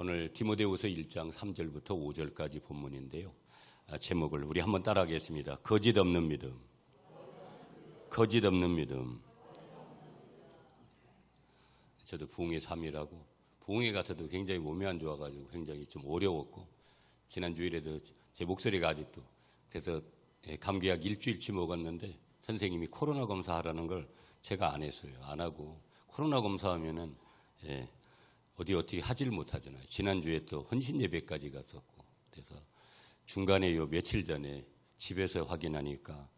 오늘 디모데후서 1장 3절부터 5절까지 본문인데요. 제목을 우리 한번 따라하겠습니다. 거짓 없는 믿음. 거짓 없는 믿음. 저도 부흥회 3일하고 부흥회 가서도 굉장히 몸이 안 좋아가지고 굉장히 좀 어려웠고, 지난 주일에도 제 목소리가 아직도, 그래서 감기약 일주일치 먹었는데 선생님이 코로나 검사하라는 걸 제가 안 했어요. 안 하고 코로나 검사하면은 어떻게 하질 못하잖아요. 지난주에 또 헌신 예배까지 갔었고, 그래서 중간에 요 며칠 전에 집에서 확인하니까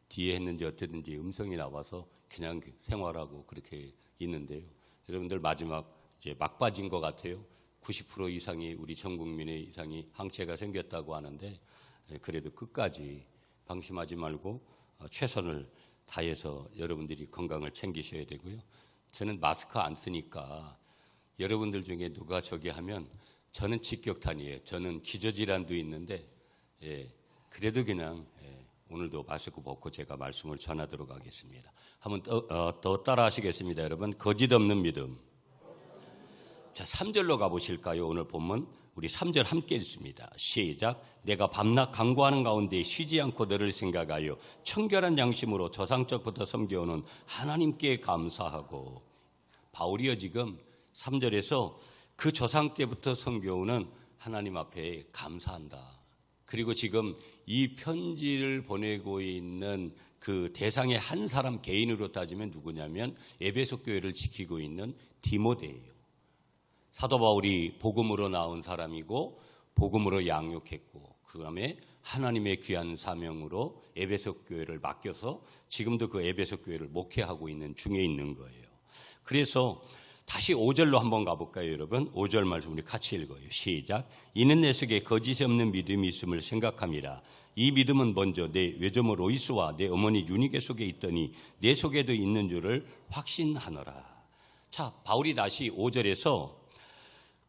뒤에 했는지 어땠는지 음성이 나와서 그냥 생활하고 그렇게 있는데요. 여러분들 마지막 이제 막바지인 것 같아요. 90% 이상이, 우리 전 국민의 이상이 항체가 생겼다고 하는데, 그래도 끝까지 방심하지 말고 최선을 다해서 여러분들이 건강을 챙기셔야 되고요. 저는 마스크 안 쓰니까 여러분들 중에 누가 저기 하면 저는 직격탄이에요. 저는 기저질환도 있는데 그래도 그냥 오늘도 마스크 벗고 제가 말씀을 전하도록 하겠습니다. 한번 더 따라 하시겠습니다. 여러분, 거짓 없는 믿음. 자, 3절로 가보실까요? 오늘 본문 우리 3절 함께 읽습니다. 시작. 내가 밤낮 간구하는 가운데 쉬지 않고 너를 생각하여 청결한 양심으로 조상적부터 섬겨오는 하나님께 감사하고. 바울이요, 지금 3절에서 그 조상 때부터 섬겨오는 하나님 앞에 감사한다. 그리고 지금 이 편지를 보내고 있는 그 대상의 한 사람 개인으로 따지면 누구냐면 에베소 교회를 지키고 있는 디모데예요. 사도 바울이 복음으로 나온 사람이고 복음으로 양육했고, 그 다음에 하나님의 귀한 사명으로 에베소 교회를 맡겨서 지금도 그 에베소 교회를 목회하고 있는 중에 있는 거예요. 그래서 다시 5절로 한번 가볼까요, 여러분? 5절 말씀 우리 같이 읽어요. 시작. 이는 내 속에 거짓이 없는 믿음이 있음을 생각함이라. 이 믿음은 먼저 내 외조모 로이스와 내 어머니 유니게 속에 있더니 내 속에도 있는 줄을 확신하노라. 자, 바울이 다시 5절에서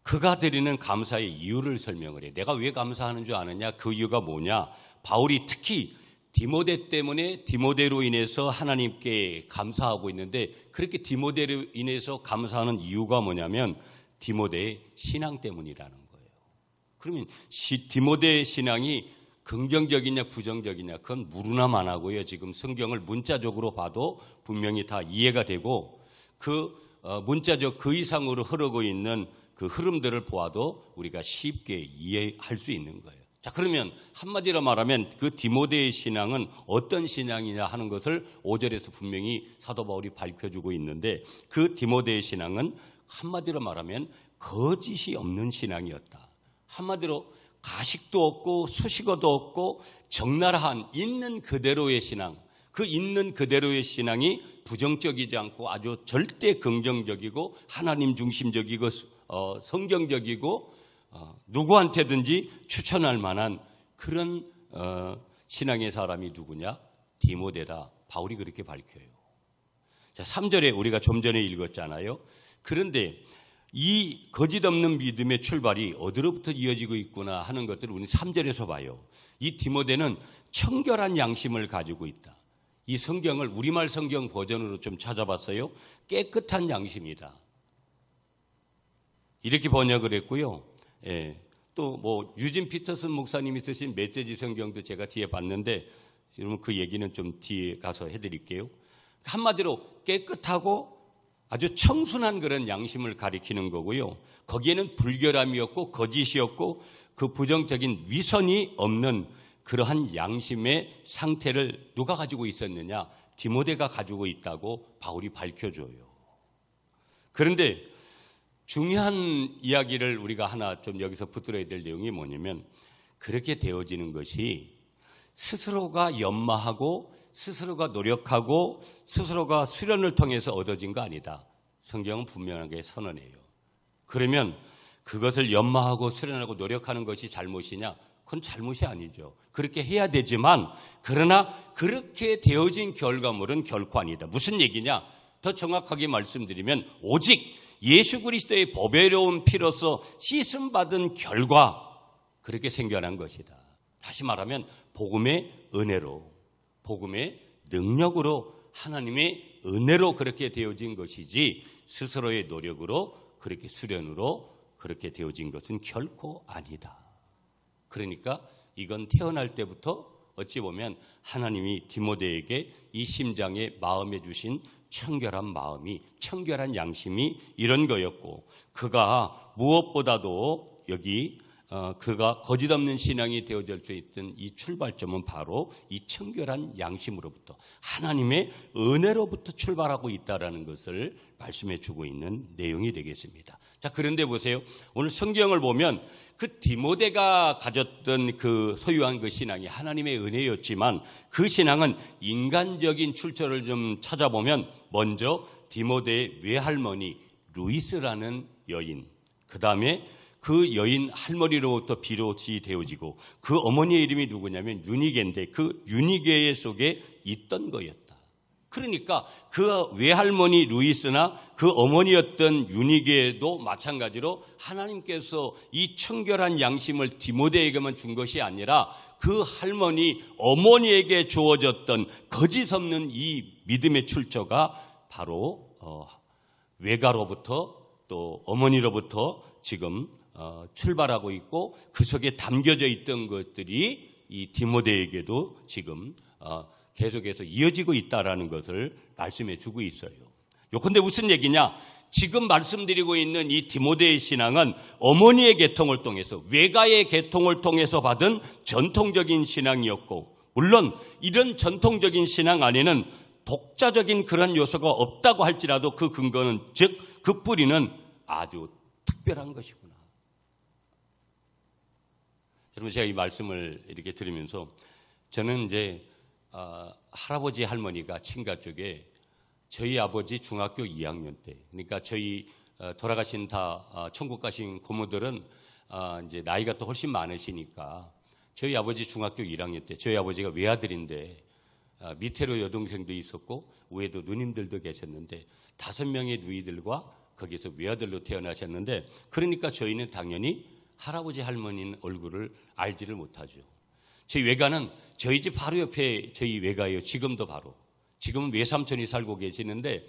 그가 드리는 감사의 이유를 설명을 해. 내가 왜 감사하는 줄 아느냐? 그 이유가 뭐냐? 바울이 특히 디모데 때문에, 디모데로 인해서 하나님께 감사하고 있는데, 그렇게 디모데로 인해서 감사하는 이유가 뭐냐면 디모데의 신앙 때문이라는 거예요. 그러면 디모데의 신앙이 긍정적이냐 부정적이냐, 그건 물으나 만하고요. 지금 성경을 문자적으로 봐도 분명히 다 이해가 되고, 그 문자적 그 이상으로 흐르고 있는 그 흐름들을 보아도 우리가 쉽게 이해할 수 있는 거예요. 자, 그러면 한마디로 말하면 그 디모데의 신앙은 어떤 신앙이냐 하는 것을 5절에서 분명히 사도 바울이 밝혀주고 있는데, 그 디모데의 신앙은 한마디로 말하면 거짓이 없는 신앙이었다. 한마디로 가식도 없고 수식어도 없고 적나라한 있는 그대로의 신앙, 그 있는 그대로의 신앙이 부정적이지 않고 아주 절대 긍정적이고 하나님 중심적이고 성경적이고 누구한테든지 추천할 만한 그런 신앙의 사람이 누구냐? 디모데다. 바울이 그렇게 밝혀요. 자, 3절에 우리가 좀 전에 읽었잖아요. 그런데 이 거짓 없는 믿음의 출발이 어디로부터 이어지고 있구나 하는 것들을 우리는 3절에서 봐요. 이 디모데는 청결한 양심을 가지고 있다. 이 성경을 우리말 성경 버전으로 좀 찾아봤어요. 깨끗한 양심이다. 이렇게 번역을 했고요. 또 뭐 유진 피터슨 목사님이 쓰신 메시지 성경도 제가 뒤에 봤는데, 여러분 그 얘기는 좀 뒤에 가서 해드릴게요. 한마디로 깨끗하고 아주 청순한 그런 양심을 가리키는 거고요. 거기에는 불결함이었고 거짓이었고 그 부정적인 위선이 없는 그러한 양심의 상태를 누가 가지고 있었느냐? 디모데가 가지고 있다고 바울이 밝혀줘요. 그런데 중요한 이야기를 우리가 하나 좀 여기서 붙들어야 될 내용이 뭐냐면, 그렇게 되어지는 것이 스스로가 연마하고 스스로가 노력하고 스스로가 수련을 통해서 얻어진 거 아니다. 성경은 분명하게 선언해요. 그러면 그것을 연마하고 수련하고 노력하는 것이 잘못이냐? 그건 잘못이 아니죠. 그렇게 해야 되지만, 그러나 그렇게 되어진 결과물은 결코 아니다. 무슨 얘기냐? 더 정확하게 말씀드리면 오직 예수 그리스도의 보배로운 피로서 씻음받은 결과 그렇게 생겨난 것이다. 다시 말하면 복음의 은혜로, 복음의 능력으로, 하나님의 은혜로 그렇게 되어진 것이지 스스로의 노력으로, 그렇게 수련으로 그렇게 되어진 것은 결코 아니다. 그러니까 이건 태어날 때부터 어찌 보면 하나님이 디모데에게 이 심장에 마음에 주신 청결한 마음이, 청결한 양심이 이런 거였고, 그가 무엇보다도 여기 그가 거짓없는 신앙이 되어질 수 있던 이 출발점은 바로 이 청결한 양심으로부터, 하나님의 은혜로부터 출발하고 있다는 것을 말씀해 주고 있는 내용이 되겠습니다. 자, 그런데 보세요. 오늘 성경을 보면 그 디모데가 가졌던 그 소유한 그 신앙이 하나님의 은혜였지만, 그 신앙은 인간적인 출처를 좀 찾아보면 먼저 디모데의 외할머니 루이스라는 여인, 그 다음에 그 여인 할머니로부터 비롯이 되어지고, 그 어머니의 이름이 누구냐면 유니게인데, 그 유니게 속에 있던 거였다. 그러니까 그 외할머니 루이스나 그 어머니였던 유니게도 마찬가지로 하나님께서 이 청결한 양심을 디모데에게만 준 것이 아니라 그 할머니 어머니에게 주어졌던 거짓 없는 이 믿음의 출처가 바로 외가로부터 또 어머니로부터 지금 출발하고 있고, 그 속에 담겨져 있던 것들이 이 디모데에게도 지금 계속해서 이어지고 있다라는 것을 말씀해 주고 있어요. 요컨대 무슨 얘기냐? 지금 말씀드리고 있는 이 디모데의 신앙은 어머니의 계통을 통해서, 외가의 계통을 통해서 받은 전통적인 신앙이었고, 물론 이런 전통적인 신앙 안에는 독자적인 그런 요소가 없다고 할지라도 그 근거는, 즉 그 뿌리는 아주 특별한 것이구나. 여러분, 제가 이 말씀을 이렇게 들으면서 저는 이제 할아버지 할머니가 친가 쪽에 저희 아버지 중학교 2학년 때, 그러니까 저희 돌아가신 다 천국 가신 고모들은 이제 나이가 또 훨씬 많으시니까 저희 아버지 중학교 1학년 때, 저희 아버지가 외아들인데 밑에로 여동생도 있었고 위에도 누님들도 계셨는데 5명의 누이들과 거기서 외아들로 태어나셨는데, 그러니까 저희는 당연히 할아버지 할머니 얼굴을 알지를 못하죠. 저희 외가는 저희 집 바로 옆에 저희 외가예요. 지금도 바로. 지금은 외삼촌이 살고 계시는데,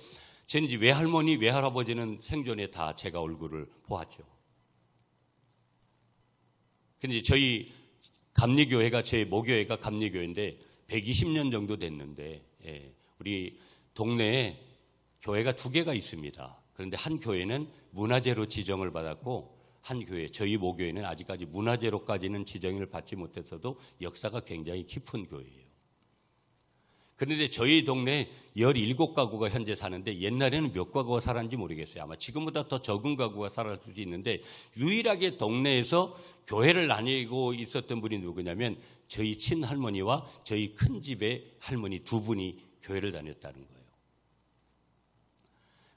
저는 이제 외할머니, 외할아버지는 생전에 다 제가 얼굴을 보았죠. 근데 저희 감리교회가, 제 모교회가 감리교회인데 120년 정도 됐는데, 우리 동네에 교회가 2개가 있습니다. 그런데 한 교회는 문화재로 지정을 받았고, 한 교회, 저희 모교회는 아직까지 문화재로까지는 지정을 받지 못했어도 역사가 굉장히 깊은 교회예요. 그런데 저희 동네에 17가구가 현재 사는데, 옛날에는 몇 가구가 살았는지 모르겠어요. 아마 지금보다 더 적은 가구가 살았을 수도 있는데, 유일하게 동네에서 교회를 다니고 있었던 분이 누구냐면 저희 친할머니와 저희 큰집의 할머니 2분이 교회를 다녔다는 거예요.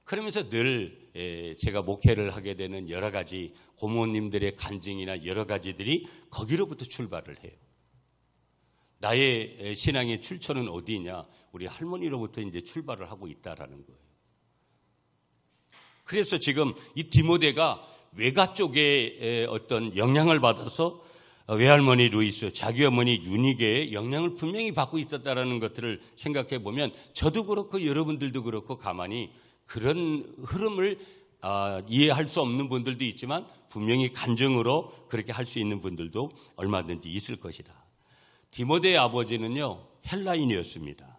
그러면서 늘 제가 목회를 하게 되는 여러 가지 고모님들의 간증이나 여러 가지들이 거기로부터 출발을 해요. 나의 신앙의 출처는 어디냐? 우리 할머니로부터 이제 출발을 하고 있다라는 거예요. 그래서 지금 이 디모데가 외가 쪽에 어떤 영향을 받아서 외할머니 루이스, 자기 어머니 유니게의 영향을 분명히 받고 있었다라는 것들을 생각해 보면, 저도 그렇고 여러분들도 그렇고 가만히 그런 흐름을 이해할 수 없는 분들도 있지만 분명히 간증으로 그렇게 할 수 있는 분들도 얼마든지 있을 것이다. 디모데의 아버지는요, 헬라인이었습니다.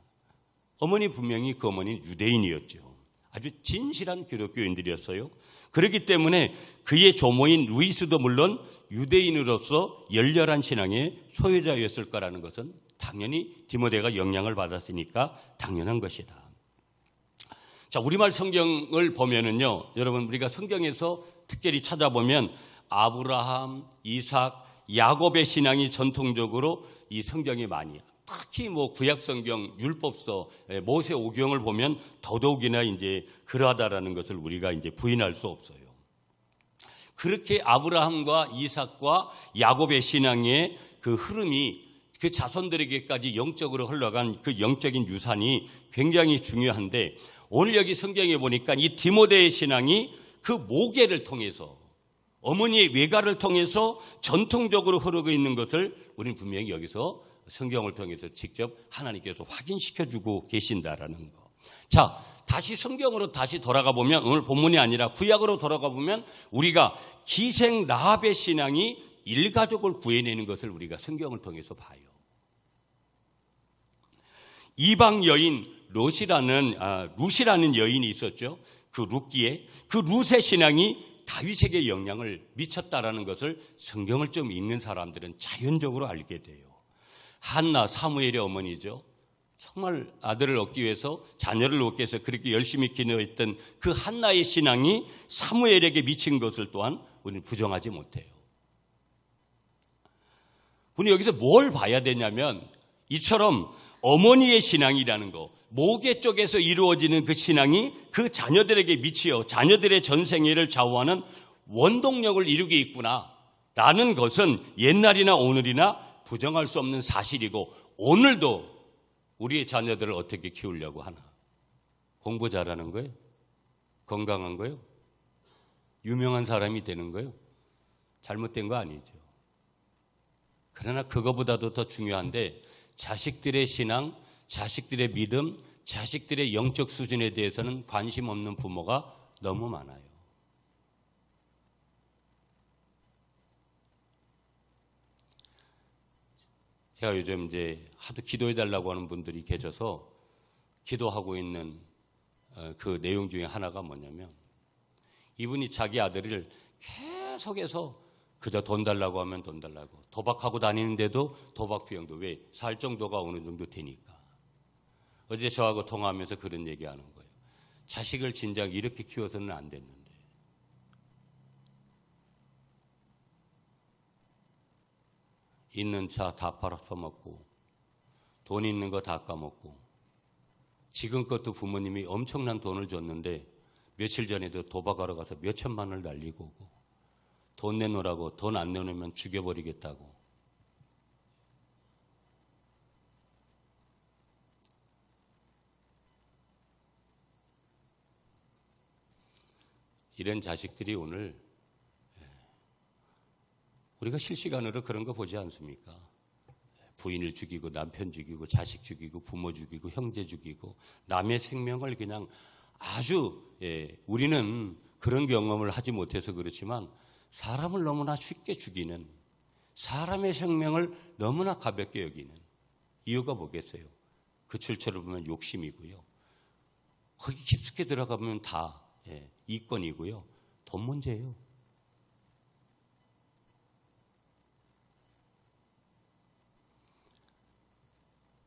어머니 분명히 그 어머니는 유대인이었죠. 아주 진실한 기독교인들이었어요. 그렇기 때문에 그의 조모인 루이스도 물론 유대인으로서 열렬한 신앙의 소유자였을 거라는 것은 당연히 디모데가 영향을 받았으니까 당연한 것이다. 자, 우리말 성경을 보면은요, 여러분, 우리가 성경에서 특별히 찾아보면 아브라함, 이삭, 야곱의 신앙이 전통적으로 이 성경에 많이, 특히 구약 성경, 율법서, 모세 오경을 보면 더더욱이나 이제 그러하다라는 것을 우리가 이제 부인할 수 없어요. 그렇게 아브라함과 이삭과 야곱의 신앙의 그 흐름이 그 자손들에게까지 영적으로 흘러간 그 영적인 유산이 굉장히 중요한데, 오늘 여기 성경에 보니까 이 디모데의 신앙이 그 모계를 통해서, 어머니의 외가를 통해서 전통적으로 흐르고 있는 것을 우리는 분명히 여기서 성경을 통해서 직접 하나님께서 확인시켜주고 계신다라는 거. 자, 다시 성경으로 다시 돌아가 보면, 오늘 본문이 아니라 구약으로 돌아가 보면 우리가 기생 라합의 신앙이 일가족을 구해내는 것을 우리가 성경을 통해서 봐요. 이방 여인 룻이라는 여인이 있었죠. 그 룻기에 그 룻의 신앙이 다윗에게 영향을 미쳤다라는 것을 성경을 좀 읽는 사람들은 자연적으로 알게 돼요. 한나, 사무엘의 어머니죠. 정말 아들을 얻기 위해서, 자녀를 얻기 위해서 그렇게 열심히 기도했던 그 한나의 신앙이 사무엘에게 미친 것을 또한 우리는 부정하지 못해요. 우리 여기서 뭘 봐야 되냐면, 이처럼 어머니의 신앙이라는 거, 모계 쪽에서 이루어지는 그 신앙이 그 자녀들에게 미치어 자녀들의 전생애를 좌우하는 원동력을 이루게 있구나 라는 것은 옛날이나 오늘이나 부정할 수 없는 사실이고, 오늘도 우리의 자녀들을 어떻게 키우려고 하나? 공부 잘하는 거예요? 건강한 거예요? 유명한 사람이 되는 거예요? 잘못된 거 아니죠. 그러나 그거보다도 더 중요한데, 자식들의 신앙, 자식들의 믿음, 자식들의 영적 수준에 대해서는 관심 없는 부모가 너무 많아요. 제가 요즘 이제 하도 기도해달라고 하는 분들이 계셔서 기도하고 있는 그 내용 중에 하나가 뭐냐면, 이분이 자기 아들을 계속해서 그저 돈 달라고 하면 돈 달라고, 도박하고 다니는데도 도박 비용도 왜 살 정도가 어느 정도 되니까. 어제 저하고 통화하면서 그런 얘기하는 거예요. 자식을 진작 이렇게 키워서는 안 됐는데. 있는 차 다 팔아먹고, 돈 있는 거 다 까먹고, 지금껏도 부모님이 엄청난 돈을 줬는데 며칠 전에도 도박하러 가서 몇 천만 원을 날리고 오고, 돈 내놓으라고 돈 안 내놓으면 죽여버리겠다고. 이런 자식들이 오늘, 우리가 실시간으로 그런 거 보지 않습니까? 부인을 죽이고 남편 죽이고 자식 죽이고 부모 죽이고 형제 죽이고 남의 생명을 그냥 아주, 우리는 그런 경험을 하지 못해서 그렇지만 사람을 너무나 쉽게 죽이는, 사람의 생명을 너무나 가볍게 여기는 이유가 뭐겠어요? 그 출처를 보면 욕심이고요. 거기 깊숙이 들어가면 다 이권이고요. 돈 문제예요.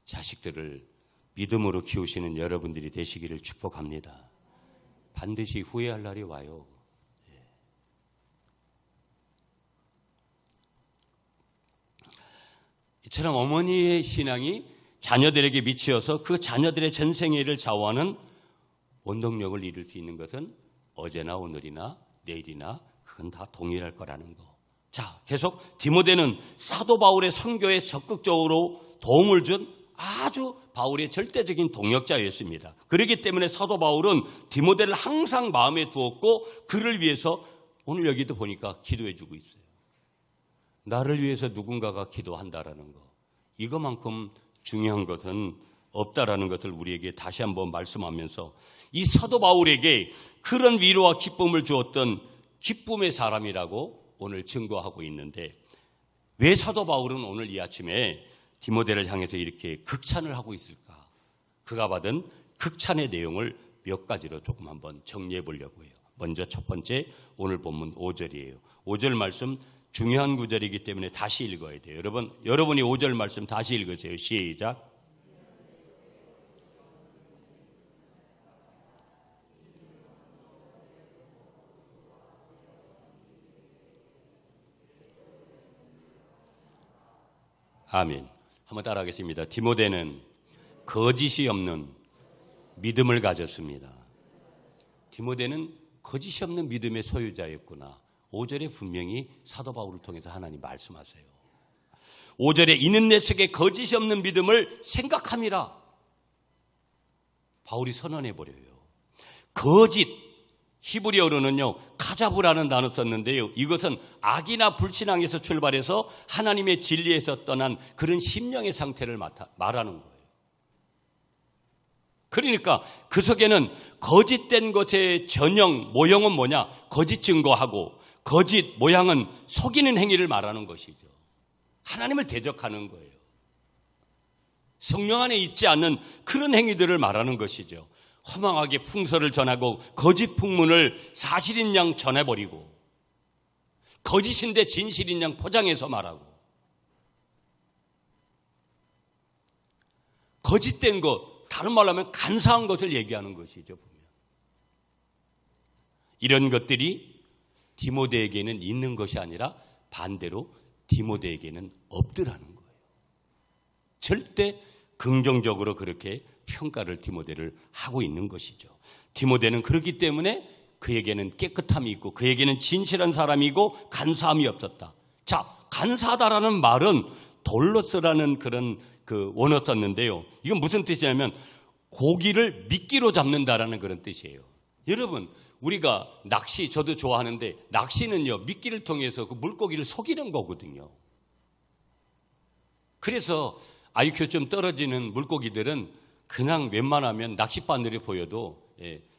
자식들을 믿음으로 키우시는 여러분들이 되시기를 축복합니다. 반드시 후회할 날이 와요. 이처럼 어머니의 신앙이 자녀들에게 미치어서 그 자녀들의 전생애를 좌우하는 원동력을 이룰 수 있는 것은 어제나 오늘이나 내일이나 그건 다 동일할 거라는 거. 자, 계속 디모데는 사도 바울의 선교에 적극적으로 도움을 준 아주 바울의 절대적인 동역자였습니다. 그렇기 때문에 사도 바울은 디모데를 항상 마음에 두었고 그를 위해서 오늘 여기도 보니까 기도해 주고 있어요. 나를 위해서 누군가가 기도한다라는 거, 이것만큼 중요한 것은 없다라는 것을 우리에게 다시 한번 말씀하면서, 이 사도 바울에게 그런 위로와 기쁨을 주었던 기쁨의 사람이라고 오늘 증거하고 있는데, 왜 사도 바울은 오늘 이 아침에 디모데를 향해서 이렇게 극찬을 하고 있을까? 그가 받은 극찬의 내용을 몇 가지로 조금 한번 정리해 보려고 해요. 먼저 첫 번째, 오늘 본문 5절이에요. 5절 말씀 중요한 구절이기 때문에 다시 읽어야 돼요. 여러분이 5절 말씀 다시 읽으세요. 시작. 아멘. 한번 따라하겠습니다. 디모데는 거짓이 없는 믿음을 가졌습니다. 디모데는 거짓이 없는 믿음의 소유자였구나. 5절에 분명히 사도 바울을 통해서 하나님 말씀하세요. 5절에 이는 내 속에 거짓이 없는 믿음을 생각함이라 바울이 선언해버려요. 거짓, 히브리어로는요 카자부라는 단어 썼는데요, 이것은 악이나 불신앙에서 출발해서 하나님의 진리에서 떠난 그런 심령의 상태를 말하는 거예요. 그러니까 그 속에는 거짓된 것의 전형, 모형은 뭐냐? 거짓 증거하고 거짓 모양은 속이는 행위를 말하는 것이죠. 하나님을 대적하는 거예요. 성령 안에 있지 않는 그런 행위들을 말하는 것이죠. 허망하게 풍설을 전하고 거짓 풍문을 사실인 양 전해버리고 거짓인데 진실인 양 포장해서 말하고 거짓된 것, 다른 말로 하면 간사한 것을 얘기하는 것이죠. 보면 이런 것들이 디모데에게는 있는 것이 아니라 반대로 디모데에게는 없더라는 거예요. 절대 긍정적으로 그렇게 평가를 디모데를 하고 있는 것이죠. 디모데는 그렇기 때문에 그에게는 깨끗함이 있고 그에게는 진실한 사람이고 간사함이 없었다. 자, 간사하다라는 말은 돌로스라는 그런 그 원어 썼는데요. 이건 무슨 뜻이냐면 고기를 미끼로 잡는다라는 그런 뜻이에요. 여러분, 우리가 낚시 저도 좋아하는데 낚시는요 미끼를 통해서 그 물고기를 속이는 거거든요. 그래서 IQ 좀 떨어지는 물고기들은 그냥 웬만하면 낚싯바늘이 보여도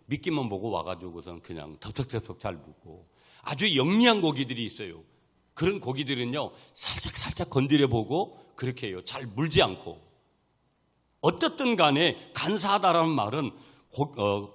미끼만 보고 와가지고선 그냥 덥석덥석 잘 묻고, 아주 영리한 고기들이 있어요. 그런 고기들은요 살짝 건드려보고 그렇게 해요. 잘 물지 않고. 어떻든 간에 간사하다라는 말은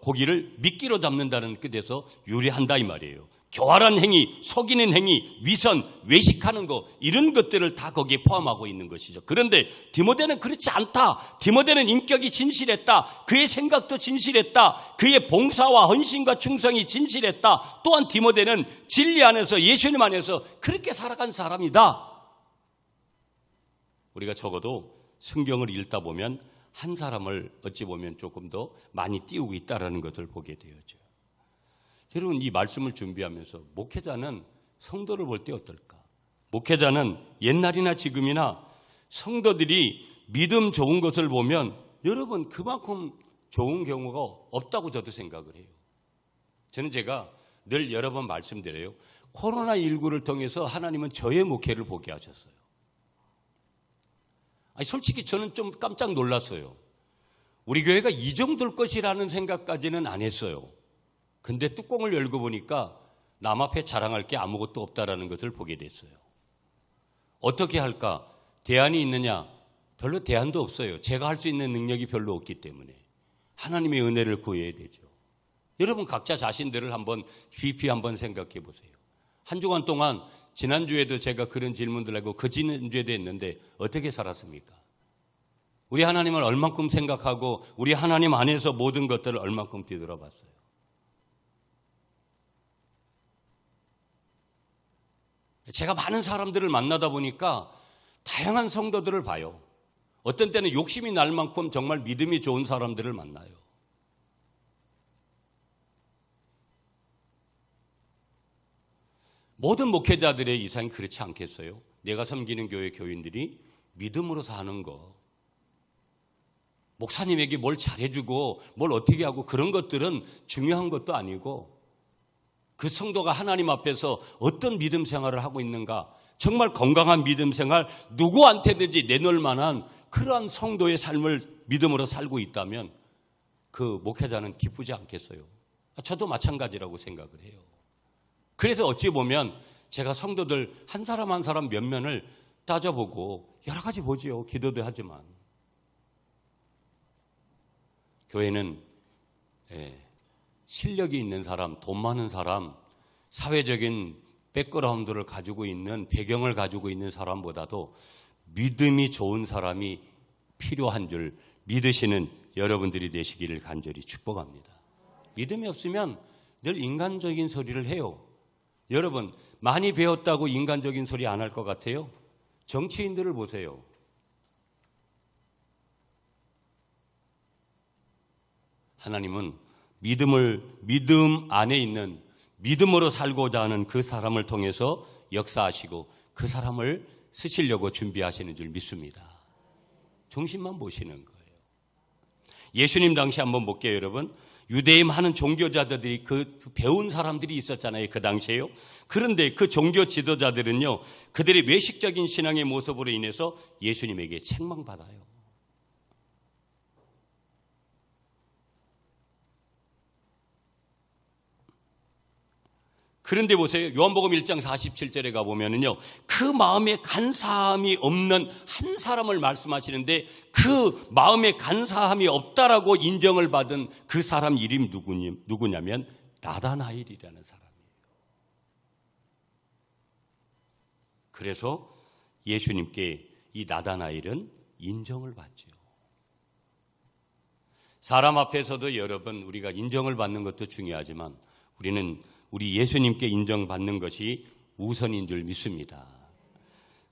고기를 미끼로 잡는다는 뜻에서 유래한다 이 말이에요. 교활한 행위, 속이는 행위, 위선, 외식하는 거, 이런 것들을 다 거기에 포함하고 있는 것이죠. 그런데 디모데는 그렇지 않다. 디모데는 인격이 진실했다. 그의 생각도 진실했다. 그의 봉사와 헌신과 충성이 진실했다. 또한 디모데는 진리 안에서, 예수님 안에서 그렇게 살아간 사람이다. 우리가 적어도 성경을 읽다 보면 한 사람을 어찌 보면 조금 더 많이 띄우고 있다는 것을 보게 되어죠. 여러분, 이 말씀을 준비하면서 목회자는 성도를 볼 때 어떨까? 목회자는 옛날이나 지금이나 성도들이 믿음 좋은 것을 보면 여러분 그만큼 좋은 경우가 없다고 저도 생각을 해요. 저는 제가 늘 여러 번 말씀드려요. 코로나19를 통해서 하나님은 저의 목회를 보게 하셨어요. 솔직히 저는 좀 깜짝 놀랐어요. 우리 교회가 이 정도일 것이라는 생각까지는 안 했어요. 근데 뚜껑을 열고 보니까 남 앞에 자랑할 게 아무것도 없다라는 것을 보게 됐어요. 어떻게 할까? 대안이 있느냐? 별로 대안도 없어요. 제가 할 수 있는 능력이 별로 없기 때문에 하나님의 은혜를 구해야 되죠. 여러분 각자 자신들을 한번 깊이 한번 생각해 보세요. 한 주간 동안 지난주에도 제가 그런 질문들 하고 그 지난주에도 했는데 어떻게 살았습니까? 우리 하나님을 얼만큼 생각하고 우리 하나님 안에서 모든 것들을 얼만큼 뒤돌아봤어요. 제가 많은 사람들을 만나다 보니까 다양한 성도들을 봐요. 어떤 때는 욕심이 날 만큼 정말 믿음이 좋은 사람들을 만나요. 모든 목회자들의 이상이 그렇지 않겠어요? 내가 섬기는 교회 교인들이 믿음으로 사는 거, 목사님에게 뭘 잘해주고 뭘 어떻게 하고 그런 것들은 중요한 것도 아니고 그 성도가 하나님 앞에서 어떤 믿음 생활을 하고 있는가, 정말 건강한 믿음 생활, 누구한테든지 내놓을 만한 그러한 성도의 삶을 믿음으로 살고 있다면 그 목회자는 기쁘지 않겠어요? 저도 마찬가지라고 생각을 해요. 그래서 어찌 보면 제가 성도들 한 사람 한 사람 면면을 따져보고 여러 가지 보지요. 기도도 하지만 교회는 실력이 있는 사람, 돈 많은 사람, 사회적인 백그라운드를 가지고 있는, 배경을 가지고 있는 사람보다도 믿음이 좋은 사람이 필요한 줄 믿으시는 여러분들이 되시기를 간절히 축복합니다. 믿음이 없으면 늘 인간적인 소리를 해요. 여러분, 많이 배웠다고 인간적인 소리 안 할 것 같아요? 정치인들을 보세요. 하나님은 믿음 안에 있는, 믿음으로 살고자 하는 그 사람을 통해서 역사하시고 그 사람을 쓰시려고 준비하시는 줄 믿습니다. 중심만 보시는 거예요. 예수님 당시 한번 볼게요, 여러분. 유대인 많은 종교자들이 그 배운 사람들이 있었잖아요, 그 당시에요. 그런데 그 종교 지도자들은요, 그들의 외식적인 신앙의 모습으로 인해서 예수님에게 책망받아요. 그런데 보세요. 요한복음 1장 47절에 가보면은요, 그 마음에 간사함이 없는 한 사람을 말씀하시는데, 그 마음에 간사함이 없다라고 인정을 받은 그 사람 이름이 누구냐면 나다나엘이라는 사람이에요. 그래서 예수님께 이 나다나엘은 인정을 받죠. 사람 앞에서도 여러분, 우리가 인정을 받는 것도 중요하지만 우리는 우리 예수님께 인정받는 것이 우선인 줄 믿습니다.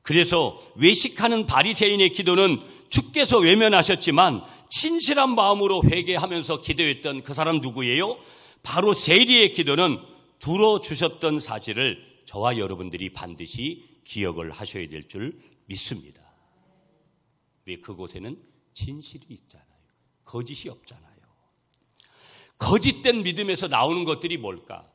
그래서 외식하는 바리새인의 기도는 주께서 외면하셨지만 진실한 마음으로 회개하면서 기도했던 그 사람 누구예요? 바로 세리의 기도는 들어주셨던 사실을 저와 여러분들이 반드시 기억을 하셔야 될 줄 믿습니다. 왜? 그곳에는 진실이 있잖아요. 거짓이 없잖아요. 거짓된 믿음에서 나오는 것들이 뭘까?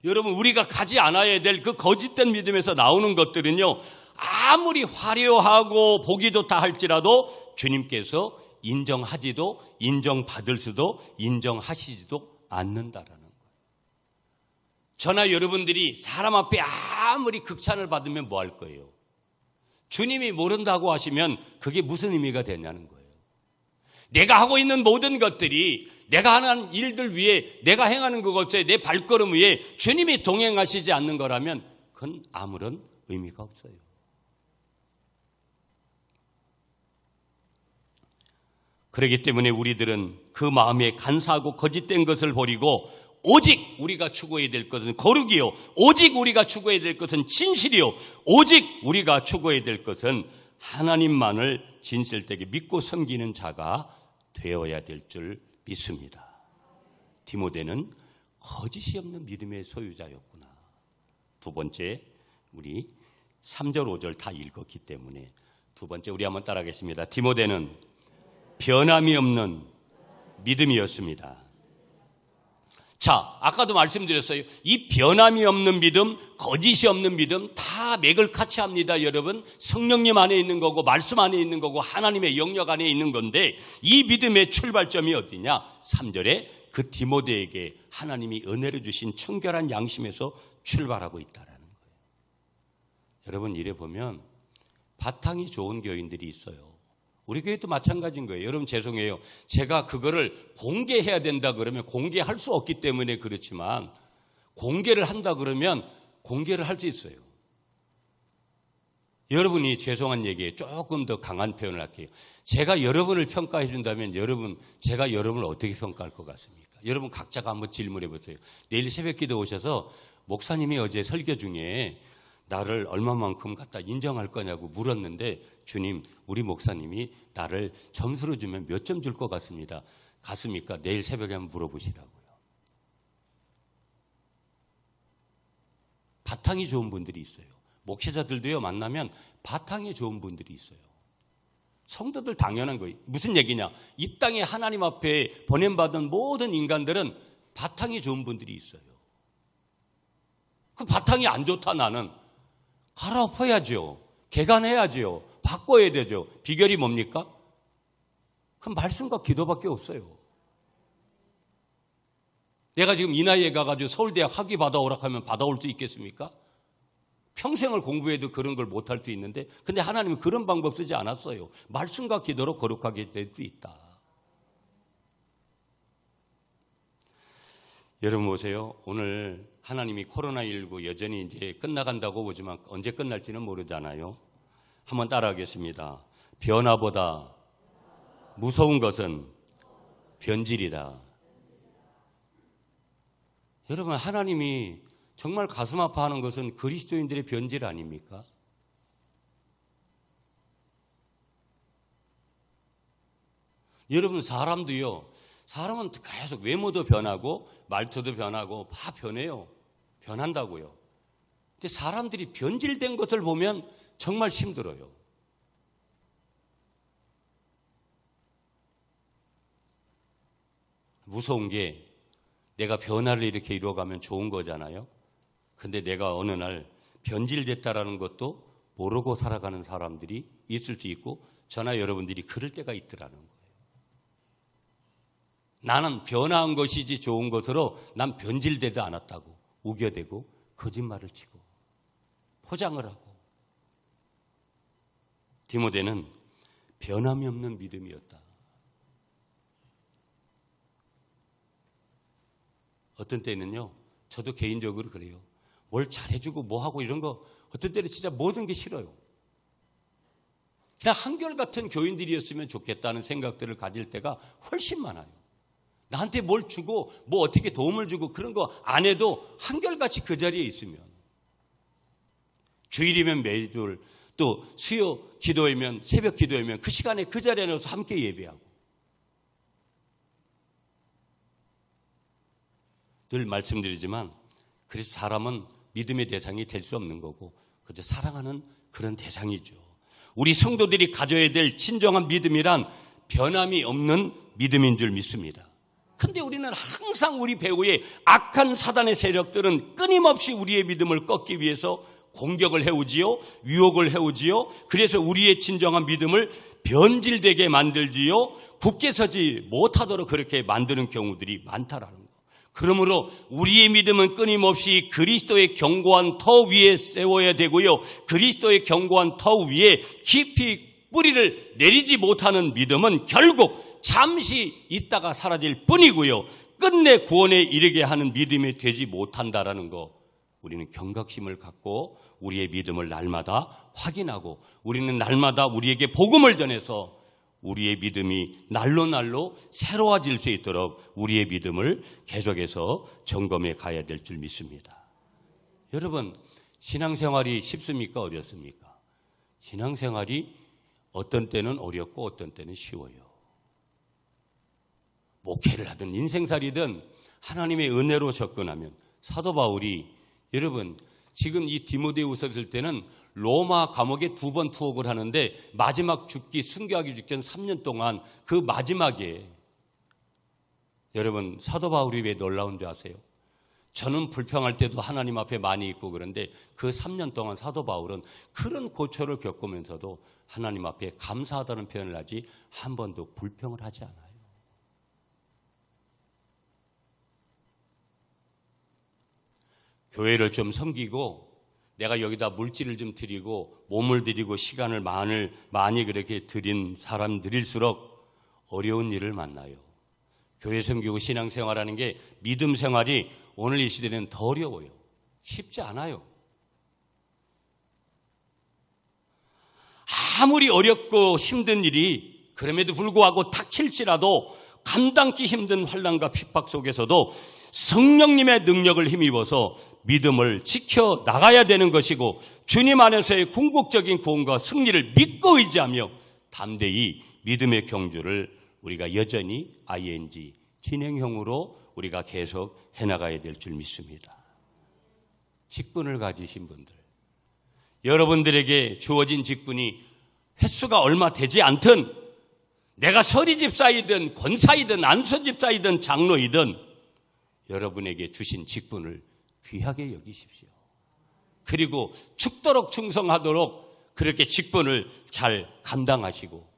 여러분, 우리가 가지 않아야 될 그 거짓된 믿음에서 나오는 것들은요, 아무리 화려하고 보기 좋다 할지라도 주님께서 인정하지도, 인정받을 수도, 인정하시지도 않는다라는 거예요. 저나 여러분들이 사람 앞에 아무리 극찬을 받으면 뭐 할 거예요? 주님이 모른다고 하시면 그게 무슨 의미가 되냐는 거예요. 내가 하고 있는 모든 것들이, 내가 하는 일들 위에, 내가 행하는 그것에 내 발걸음 위에 주님이 동행하시지 않는 거라면 그건 아무런 의미가 없어요. 그렇기 때문에 우리들은 그 마음에 간사하고 거짓된 것을 버리고 오직 우리가 추구해야 될 것은 거룩이요, 오직 우리가 추구해야 될 것은 진실이요, 오직 우리가 추구해야 될 것은 하나님만을 진실되게 믿고 섬기는 자가 되어야 될 줄 믿습니다. 디모데는 거짓이 없는 믿음의 소유자였구나. 두 번째, 우리 3절 5절 다 읽었기 때문에 두 번째 우리 한번 따라하겠습니다. 디모데는 변함이 없는 믿음이었습니다. 자, 아까도 말씀드렸어요. 이 변함이 없는 믿음, 거짓이 없는 믿음 다 맥을 같이 합니다. 여러분, 성령님 안에 있는 거고 말씀 안에 있는 거고 하나님의 영역 안에 있는 건데, 이 믿음의 출발점이 어디냐? 3절에 그 디모데에게 하나님이 은혜를 주신 청결한 양심에서 출발하고 있다라는 거예요. 여러분, 이래 보면 바탕이 좋은 교인들이 있어요. 우리 교회도 마찬가지인 거예요. 여러분, 죄송해요. 제가 그거를 공개해야 된다 그러면 공개할 수 없기 때문에 그렇지만, 공개를 한다 그러면 공개를 할 수 있어요. 여러분이, 죄송한 얘기에 조금 더 강한 표현을 할게요. 제가 여러분을 평가해 준다면 제가 여러분을 어떻게 평가할 것 같습니까? 여러분 각자가 한번 질문해 보세요. 내일 새벽 기도 오셔서 목사님이 어제 설교 중에 나를 얼마만큼 갖다 인정할 거냐고 물었는데, 주님, 우리 목사님이 나를 점수로 주면 몇 점 줄 것 같습니까? 내일 새벽에 한번 물어보시라고요. 바탕이 좋은 분들이 있어요. 목회자들도요, 만나면 바탕이 좋은 분들이 있어요. 성도들 당연한 거예요. 무슨 얘기냐? 이 땅에 하나님 앞에 보냄받은 모든 인간들은 바탕이 좋은 분들이 있어요. 그 바탕이 안 좋다 나는 갈아엎어야죠. 개간해야죠. 바꿔야 되죠. 비결이 뭡니까? 그 말씀과 기도밖에 없어요. 내가 지금 이 나이에 가가지고 서울대학 학위 받아오라 하면 받아올 수 있겠습니까? 평생을 공부해도 그런 걸 못할 수 있는데, 근데 하나님은 그런 방법 쓰지 않았어요. 말씀과 기도로 거룩하게 될 수 있다. 여러분 보세요. 오늘 하나님이 코로나19 여전히 이제 끝나간다고 보지만 언제 끝날지는 모르잖아요. 한번 따라하겠습니다. 변화보다 무서운 것은 변질이다. 여러분, 하나님이 정말 가슴 아파하는 것은 그리스도인들의 변질 아닙니까? 여러분, 사람은 계속 외모도 변하고 말투도 변하고 다 변해요. 변한다고요. 근데 사람들이 변질된 것을 보면 정말 힘들어요. 무서운 게, 내가 변화를 이렇게 이루어가면 좋은 거잖아요. 근데 내가 어느 날 변질됐다라는 것도 모르고 살아가는 사람들이 있을 수 있고, 저나 여러분들이 그럴 때가 있더라는 거예요. 나는 변화한 것이지 좋은 것으로 난 변질되지 않았다고. 우겨대고 거짓말을 치고 포장을 하고. 디모데는 변함이 없는 믿음이었다. 어떤 때는요, 저도 개인적으로 그래요. 뭘 잘해주고 뭐하고 이런 거 어떤 때는 진짜 모든 게 싫어요. 그냥 한결같은 교인들이었으면 좋겠다는 생각들을 가질 때가 훨씬 많아요. 나한테 뭘 주고 뭐 어떻게 도움을 주고 그런 거 안 해도 한결같이 그 자리에 있으면, 주일이면 매주, 또 수요 기도이면 새벽 기도이면 그 시간에 그 자리에 넣어서 함께 예배하고. 늘 말씀드리지만 그래서 사람은 믿음의 대상이 될 수 없는 거고 그저 사랑하는 그런 대상이죠. 우리 성도들이 가져야 될 진정한 믿음이란 변함이 없는 믿음인 줄 믿습니다. 근데 우리는 항상 우리 배후에 악한 사단의 세력들은 끊임없이 우리의 믿음을 꺾기 위해서 공격을 해오지요, 유혹을 해오지요. 그래서 우리의 진정한 믿음을 변질되게 만들지요, 굳게 서지 못하도록 그렇게 만드는 경우들이 많다라는 거. 그러므로 우리의 믿음은 끊임없이 그리스도의 견고한 터 위에 세워야 되고요, 그리스도의 견고한 터 위에 깊이 뿌리를 내리지 못하는 믿음은 결국 잠시 있다가 사라질 뿐이고요, 끝내 구원에 이르게 하는 믿음이 되지 못한다라는 거, 우리는 경각심을 갖고 우리의 믿음을 날마다 확인하고, 우리는 날마다 우리에게 복음을 전해서 우리의 믿음이 날로 새로워질 수 있도록 우리의 믿음을 계속해서 점검해 가야 될 줄 믿습니다. 여러분, 신앙생활이 쉽습니까? 어렵습니까? 신앙생활이 어떤 때는 어렵고 어떤 때는 쉬워요. 목회를 하든 인생살이든 하나님의 은혜로 접근하면, 사도 바울이, 여러분 지금 이 디모데후서 쓸 때는 로마 감옥에 2번 투옥을 하는데 마지막 죽기, 순교하기 직전 3년 동안 그 마지막에, 여러분 사도 바울이 왜 놀라운 줄 아세요? 저는 불평할 때도 하나님 앞에 많이 있고 그런데 그 3년 동안 사도 바울은 그런 고초를 겪으면서도 하나님 앞에 감사하다는 표현을 하지 한 번도 불평을 하지 않아요. 교회를 좀 섬기고 내가 여기다 물질을 좀 드리고 몸을 드리고 시간을 많이 그렇게 드린 사람들일수록 어려운 일을 만나요. 교회 섬기고 신앙생활하는 게, 믿음 생활이 오늘 이 시대는 더 어려워요. 쉽지 않아요. 아무리 어렵고 힘든 일이 그럼에도 불구하고 닥칠지라도 감당기 힘든 환난과 핍박 속에서도 성령님의 능력을 힘입어서 믿음을 지켜 나가야 되는 것이고, 주님 안에서의 궁극적인 구원과 승리를 믿고 의지하며 담대히 믿음의 경주를 우리가 여전히 ing 진행형으로 우리가 계속 해나가야 될 줄 믿습니다. 직분을 가지신 분들, 여러분들에게 주어진 직분이 횟수가 얼마 되지 않든, 내가 서리집사이든 권사이든 안수집사이든 장로이든 여러분에게 주신 직분을 귀하게 여기십시오. 그리고 죽도록 충성하도록 그렇게 직분을 잘 감당하시고,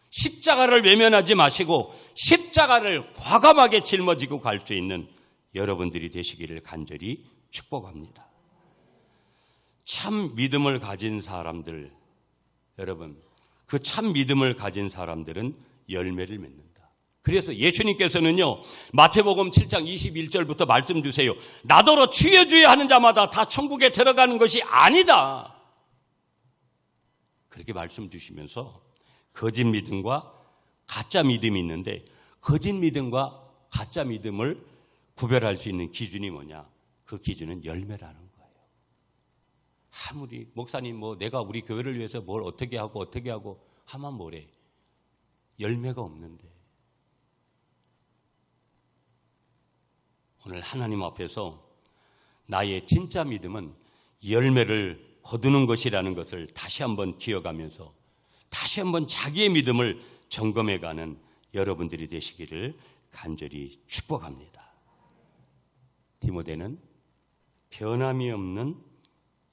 십자가를 외면하지 마시고 십자가를 과감하게 짊어지고 갈 수 있는 여러분들이 되시기를 간절히 축복합니다. 참 믿음을 가진 사람들, 여러분, 그 참 믿음을 가진 사람들은 열매를 맺는다. 그래서 예수님께서는요, 마태복음 7장 21절부터 말씀 주세요. 나더러 주여 주여 하는 자마다 다 천국에 들어가는 것이 아니다, 그렇게 말씀 주시면서 거짓 믿음과 가짜 믿음이 있는데, 거짓 믿음과 가짜 믿음을 구별할 수 있는 기준이 뭐냐? 그 기준은 열매라는 거예요. 아무리 목사님 내가 우리 교회를 위해서 뭘 어떻게 하고 하면 뭐래? 열매가 없는데. 오늘 하나님 앞에서 나의 진짜 믿음은 열매를 거두는 것이라는 것을 다시 한번 기억하면서 다시 한번 자기의 믿음을 점검해가는 여러분들이 되시기를 간절히 축복합니다. 디모데는 변함이 없는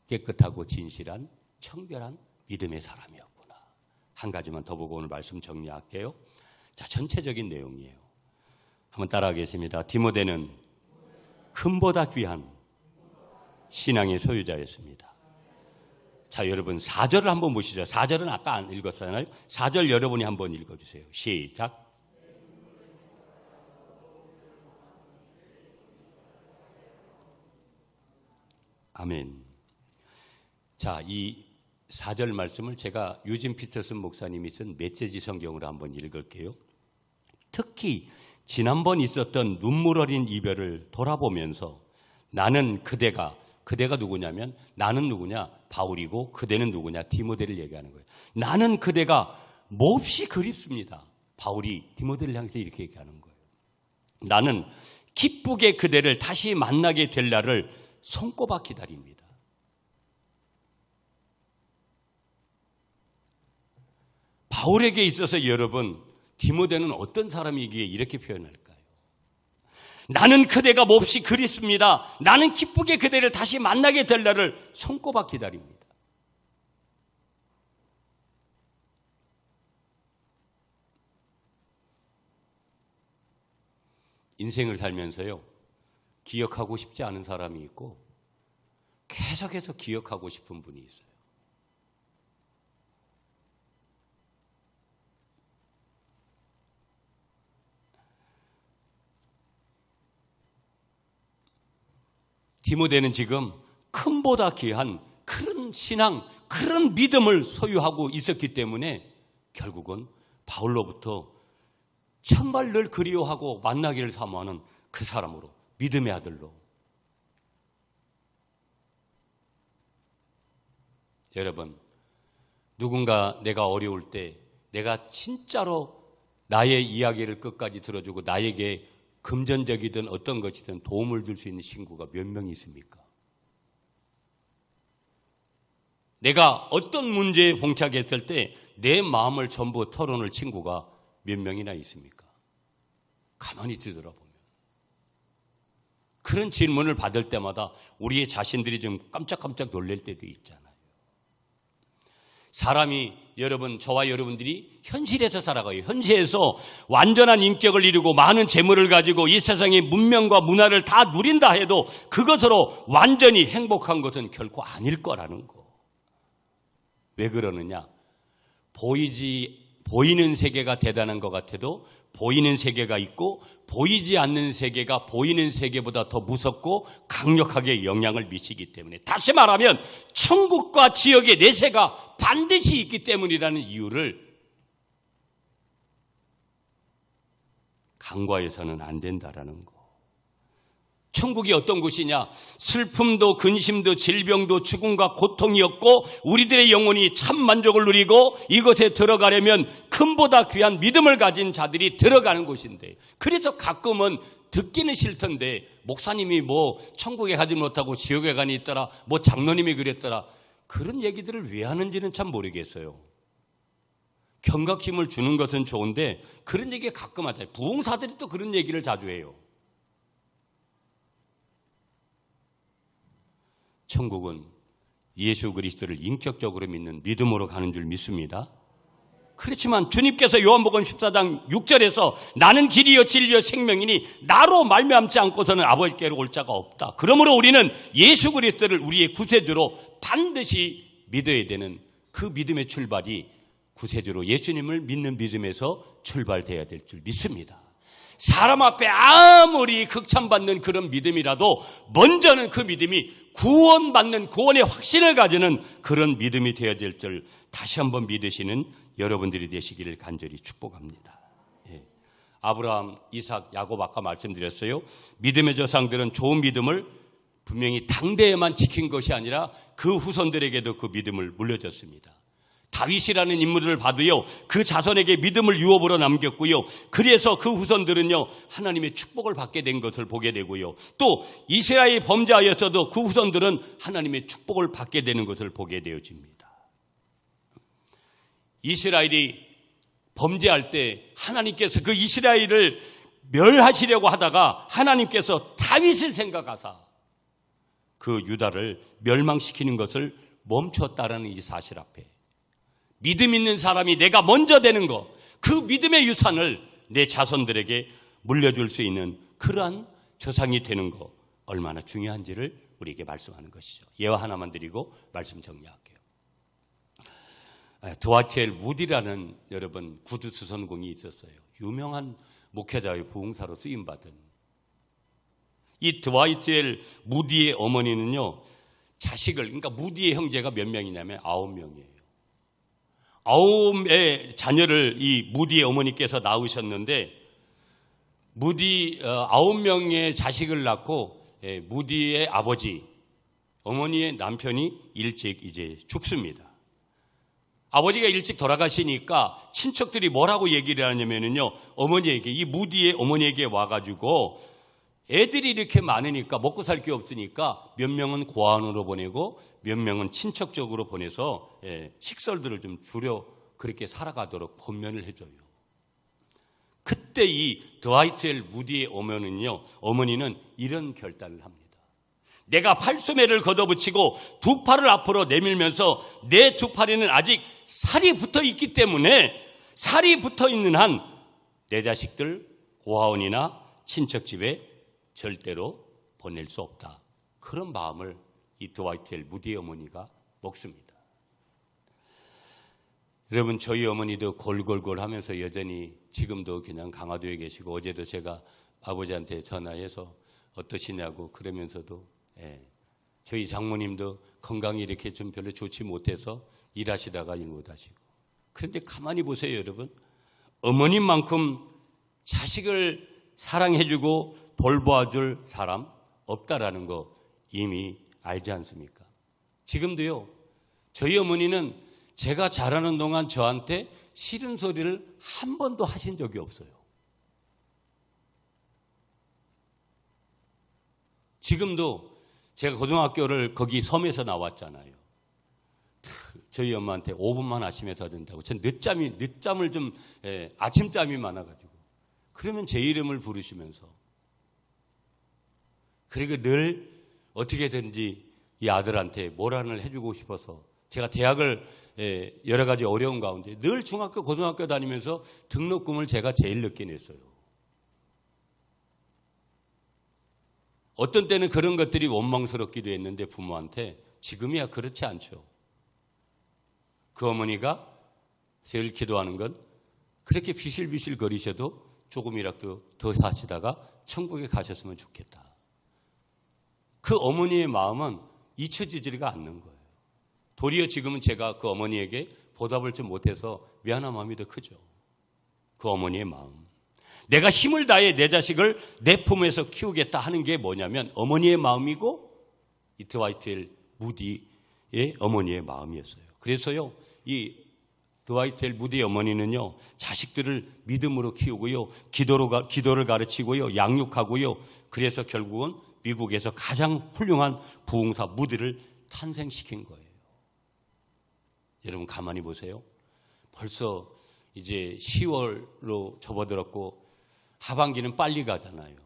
깨끗하고 진실한 청결한 믿음의 사람이었구나. 한 가지만 더 보고 오늘 말씀 정리할게요. 자, 전체적인 내용이에요. 한번 따라하겠습니다. 디모데는 금보다 귀한 신앙의 소유자였습니다. 자, 여러분 4절을 한번 보시죠. 4절은 아까 안 읽었잖아요. 4절 여러분이 한번 읽어주세요. 시작. 아멘. 자, 이 4절 말씀을 제가 유진 피터슨 목사님이 쓴 메시지 성경으로 한번 읽을게요. 특히 지난번 있었던 눈물 어린 이별을 돌아보면서 나는 그대가 누구냐면 나는 누구냐? 바울이고 그대는 누구냐? 디모데를 얘기하는 거예요. 나는 그대가 몹시 그립습니다. 바울이 디모데를 향해서 이렇게 얘기하는 거예요. 나는 기쁘게 그대를 다시 만나게 될 날을 손꼽아 기다립니다. 바울에게 있어서 여러분, 디모데는 어떤 사람이기에 이렇게 표현할까요? 나는 그대가 몹시 그립습니다. 나는 기쁘게 그대를 다시 만나게 될 날을 손꼽아 기다립니다. 인생을 살면서요, 기억하고 싶지 않은 사람이 있고 계속해서 기억하고 싶은 분이 있어요. 디모데는 지금 큰보다 귀한 그런 신앙, 그런 믿음을 소유하고 있었기 때문에 결국은 바울로부터 정말 늘 그리워하고 만나기를 사모하는 그 사람으로, 믿음의 아들로. 여러분, 누군가 내가 어려울 때 내가 진짜로 나의 이야기를 끝까지 들어주고 나에게 금전적이든 어떤 것이든 도움을 줄 수 있는 친구가 몇 명 있습니까? 내가 어떤 문제에 봉착했을 때 내 마음을 전부 털어놓을 친구가 몇 명이나 있습니까? 가만히 뒤돌아보면. 그런 질문을 받을 때마다 우리의 자신들이 좀 깜짝깜짝 놀랄 때도 있잖아요. 사람이, 여러분, 저와 여러분들이 현실에서 살아가요. 현실에서 완전한 인격을 이루고 많은 재물을 가지고 이 세상의 문명과 문화를 다 누린다 해도 그것으로 완전히 행복한 것은 결코 아닐 거라는 거. 왜 그러느냐? 보이는 세계가 대단한 것 같아도 보이는 세계가 있고 보이지 않는 세계가 보이는 세계보다 더 무섭고 강력하게 영향을 미치기 때문에, 다시 말하면 천국과 지옥의 내세가 반드시 있기 때문이라는 이유를 간과해서는 안 된다라는 거. 천국이 어떤 곳이냐? 슬픔도 근심도 질병도 죽음과 고통이 없고 우리들의 영혼이 참 만족을 누리고 이곳에 들어가려면 금보다 귀한 믿음을 가진 자들이 들어가는 곳인데, 그래서 가끔은 듣기는 싫던데 목사님이 뭐 천국에 가지 못하고 지옥에 가니 있더라, 뭐 장로님이 그랬더라, 그런 얘기들을 왜 하는지는 참 모르겠어요. 경각심을 주는 것은 좋은데 그런 얘기 가끔 하잖아요. 부흥사들이 또 그런 얘기를 자주 해요. 천국은 예수 그리스도를 인격적으로 믿는 믿음으로 가는 줄 믿습니다. 그렇지만 주님께서 요한복음 14장 6절에서 나는 길이요 진리요 생명이니 나로 말미암지 않고서는 아버지께로 올 자가 없다. 그러므로 우리는 예수 그리스도를 우리의 구세주로 반드시 믿어야 되는, 그 믿음의 출발이 구세주로 예수님을 믿는 믿음에서 출발돼야 될 줄 믿습니다. 사람 앞에 아무리 극찬받는 그런 믿음이라도 먼저는 그 믿음이 구원받는, 구원의 확신을 가지는 그런 믿음이 되어야 될 줄 다시 한번 믿으시는 여러분들이 되시기를 간절히 축복합니다. 예. 아브라함, 이삭, 야곱 아까 말씀드렸어요. 믿음의 조상들은 좋은 믿음을 분명히 당대에만 지킨 것이 아니라 그 후손들에게도 그 믿음을 물려줬습니다. 다윗이라는 인물을 봐도요, 그 자손에게 믿음을 유업으로 남겼고요, 그래서 그 후손들은요 하나님의 축복을 받게 된 것을 보게 되고요, 또 이스라엘 범죄하였어도 그 후손들은 하나님의 축복을 받게 되는 것을 보게 되어집니다. 이스라엘이 범죄할 때 하나님께서 그 이스라엘을 멸하시려고 하다가 하나님께서 다윗을 생각하사 그 유다를 멸망시키는 것을 멈췄다라는 이 사실 앞에 믿음 있는 사람이 내가 먼저 되는 것, 그 믿음의 유산을 내 자손들에게 물려줄 수 있는 그러한 조상이 되는 것 얼마나 중요한지를 우리에게 말씀하는 것이죠. 예화 하나만 드리고 말씀 정리할게요. 드와이트 엘 무디라는 여러분 구두 수선공이 있었어요. 유명한 목회자의 부흥사로 쓰임받은 이 드와이트 엘 무디의 어머니는요, 자식을, 그러니까 무디의 형제가 몇 명이냐면 9명이에요. 9의 자녀를 이 무디의 어머니께서 낳으셨는데, 무디 9명의 자식을 낳고 무디의 아버지, 어머니의 남편이 일찍 이제 죽습니다. 아버지가 일찍 돌아가시니까 친척들이 뭐라고 얘기를 하냐면요, 어머니에게, 이 무디의 어머니에게 와가지고 애들이 이렇게 많으니까 먹고 살 게 없으니까 몇 명은 고아원으로 보내고 몇 명은 친척적으로 보내서 식설들을 좀 줄여 그렇게 살아가도록 권면을 해줘요. 그때 이 드와이트 엘 무디의 어머니는 이런 결단을 합니다. 내가 팔소매를 걷어붙이고 두 팔을 앞으로 내밀면서 내 두 팔에는 아직 살이 붙어 있기 때문에 살이 붙어 있는 한 내 자식들 고아원이나 친척집에 절대로 보낼 수 없다. 그런 마음을 이 드와이트 엘 무디의 어머니가 먹습니다. 여러분, 저희 어머니도 골골골 하면서 여전히 지금도 그냥 강화도에 계시고, 어제도 제가 아버지한테 전화해서 어떠시냐고 그러면서도 저희 장모님도 건강이 이렇게 좀 별로 좋지 못해서 일하시다가 일 못하시고. 그런데 가만히 보세요, 여러분. 어머님만큼 자식을 사랑해주고 돌보아줄 사람 없다라는 거 이미 알지 않습니까? 지금도요, 저희 어머니는 제가 자라는 동안 저한테 싫은 소리를 한 번도 하신 적이 없어요. 지금도 제가 고등학교를 거기 섬에서 나왔잖아요. 저희 엄마한테 5분만 아침에 더 된다고. 전 늦잠을 좀, 아침잠이 많아가지고. 그러면 제 이름을 부르시면서. 그리고 늘 어떻게든지 이 아들한테 모란을 해주고 싶어서 제가 대학을 여러 가지 어려운 가운데 늘 중학교, 고등학교 다니면서 등록금을 제가 제일 늦게 냈어요. 어떤 때는 그런 것들이 원망스럽기도 했는데 부모한테 지금이야 그렇지 않죠. 그 어머니가 제일 기도하는 건 그렇게 비실비실 거리셔도 조금이라도 더 사시다가 천국에 가셨으면 좋겠다. 그 어머니의 마음은 잊혀지지가 않는 거예요. 도리어 지금은 제가 그 어머니에게 보답을 좀 못해서 미안한 마음이 더 크죠. 그 어머니의 마음. 내가 힘을 다해 내 자식을 내 품에서 키우겠다 하는 게 뭐냐면 어머니의 마음이고 이 드와이트 엘 무디의 어머니의 마음이었어요. 그래서요, 이 드와이트 엘 무디의 어머니는요, 자식들을 믿음으로 키우고요, 기도를 가르치고요, 양육하고요. 그래서 결국은 미국에서 가장 훌륭한 부흥사 무디를 탄생시킨 거예요. 여러분 가만히 보세요. 벌써 이제 10월로 접어들었고 하반기는 빨리 가잖아요.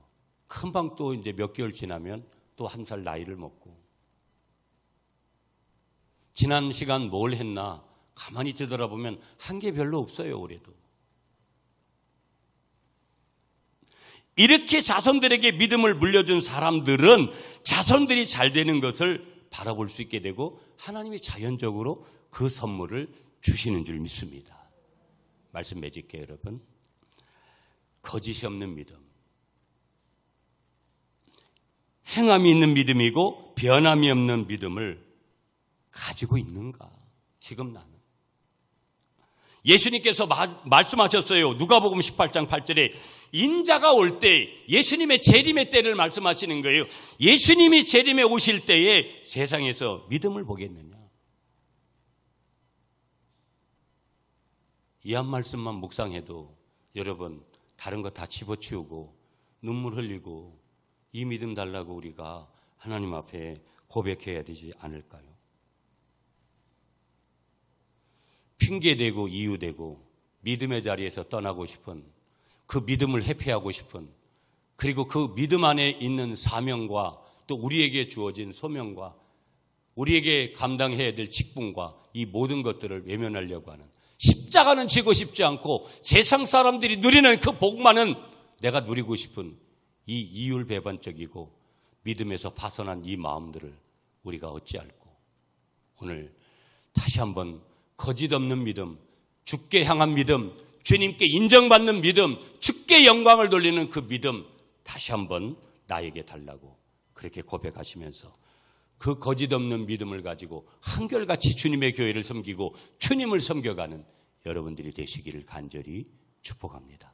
금방 또 이제 몇 개월 지나면 또 한 살 나이를 먹고. 지난 시간 뭘 했나 가만히 되돌아보면 한 게 별로 없어요. 올해도. 이렇게 자손들에게 믿음을 물려준 사람들은 자손들이 잘 되는 것을 바라볼 수 있게 되고 하나님이 자연적으로 그 선물을 주시는 줄 믿습니다. 말씀 맺을게요, 여러분. 거짓이 없는 믿음, 행함이 있는 믿음이고 변함이 없는 믿음을 가지고 있는가? 지금 나는. 예수님께서 말씀하셨어요. 누가복음 18장 8절에 인자가 올 때 예수님의 재림의 때를 말씀하시는 거예요. 예수님이 재림에 오실 때에 세상에서 믿음을 보겠느냐? 이 한 말씀만 묵상해도 여러분 다른 거 다 집어치우고 눈물 흘리고 이 믿음 달라고 우리가 하나님 앞에 고백해야 되지 않을까요? 핑계대고 이유대고 믿음의 자리에서 떠나고 싶은, 그 믿음을 회피하고 싶은, 그리고 그 믿음 안에 있는 사명과 또 우리에게 주어진 소명과 우리에게 감당해야 될 직분과 이 모든 것들을 외면하려고 하는, 십자가는 지고 싶지 않고 세상 사람들이 누리는 그 복만은 내가 누리고 싶은 이 이율배반적이고 믿음에서 파손한 이 마음들을 우리가 어찌할꼬. 오늘 다시 한번 거짓 없는 믿음, 주께 향한 믿음, 주님께 인정받는 믿음, 주께 영광을 돌리는 그 믿음 다시 한번 나에게 달라고 그렇게 고백하시면서 그 거짓 없는 믿음을 가지고 한결같이 주님의 교회를 섬기고 주님을 섬겨가는 여러분들이 되시기를 간절히 축복합니다.